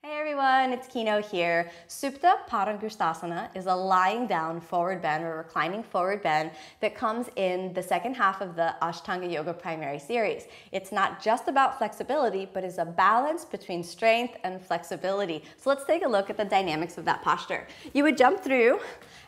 Hey everyone, it's Kino here. Supta Padangusthasana is a lying down forward bend or reclining forward bend that comes in the second half of the Ashtanga Yoga primary series. It's not just about flexibility, but is a balance between strength and flexibility. So let's take a look at the dynamics of that posture. You would jump through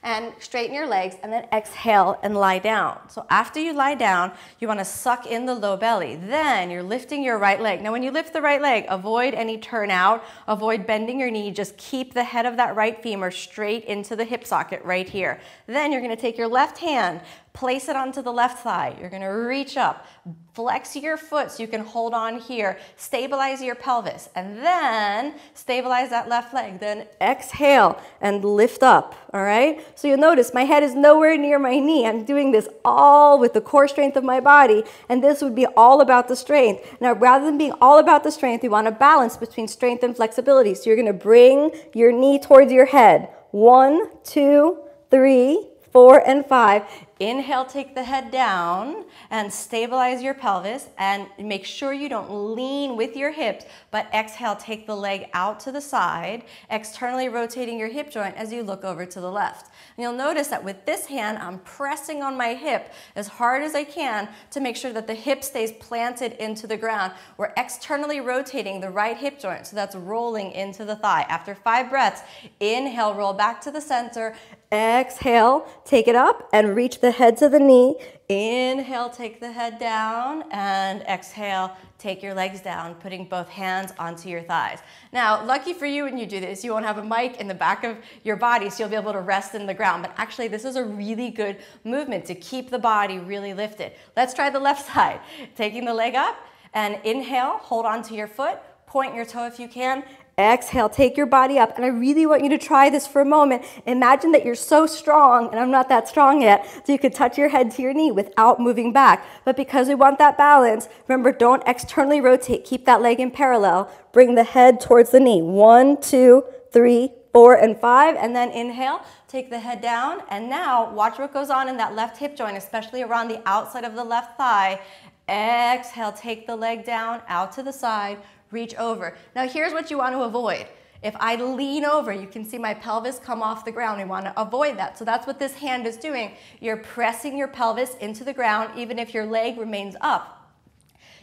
and straighten your legs and then exhale and lie down. So after you lie down, you want to suck in the low belly. Then you're lifting your right leg. Now when you lift the right leg, avoid any turn out, avoid bending your knee, just keep the head of that right femur straight into the hip socket right here. Then you're going to take your left hand, place it onto the left thigh. You're going to reach up, flex your foot so you can hold on here, stabilize your pelvis, and then stabilize that left leg. Then exhale and lift up, all right? So you'll notice my head is nowhere near my knee. I'm doing this all with the core strength of my body, and this would be all about the strength. Now, rather than being all about the strength, you want to balance between strength and flexibility. So you're going to bring your knee towards your head. 1, 2, 3, 4, and 5. Inhale, take the head down and stabilize your pelvis and make sure you don't lean with your hips, but exhale, take the leg out to the side, externally rotating your hip joint as you look over to the left. And you'll notice that with this hand, I'm pressing on my hip as hard as I can to make sure that the hip stays planted into the ground. We're externally rotating the right hip joint, so that's rolling into the thigh. After 5 breaths, inhale, roll back to the center, exhale, take it up and reach the head to the knee. Inhale, take the head down, and exhale, take your legs down, putting both hands onto your thighs. Now, lucky for you when you do this, you won't have a mic in the back of your body, so you'll be able to rest in the ground. But actually, this is a really good movement to keep the body really lifted. Let's try the left side. Taking the leg up, and inhale, hold onto your foot, point your toe if you can. Exhale, take your body up, and I really want you to try this for a moment. Imagine that you're so strong, and I'm not that strong yet, so you could touch your head to your knee without moving back. But because we want that balance, remember, don't externally rotate. Keep that leg in parallel. Bring the head towards the knee. 1, 2, 3, 4, and 5, and then inhale, take the head down, and now watch what goes on in that left hip joint, especially around the outside of the left thigh. Exhale, take the leg down, out to the side, reach over. Now here's what you want to avoid. If I lean over, you can see my pelvis come off the ground. We want to avoid that. So that's what this hand is doing. You're pressing your pelvis into the ground even if your leg remains up.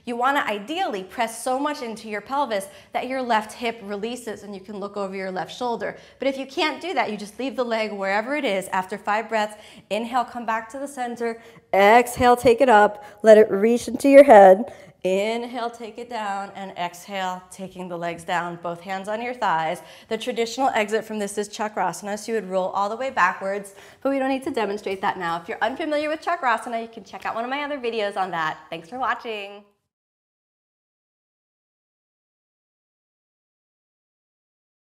You want to ideally press so much into your pelvis that your left hip releases and you can look over your left shoulder. But if you can't do that, you just leave the leg wherever it is. After 5 breaths, inhale, come back to the center. Exhale, take it up. Let it reach into your head. Inhale, take it down, and exhale, taking the legs down, both hands on your thighs. The traditional exit from this is Chakrasana, so you would roll all the way backwards, but we don't need to demonstrate that now. If you're unfamiliar with Chakrasana, you can check out one of my other videos on that. Thanks for watching.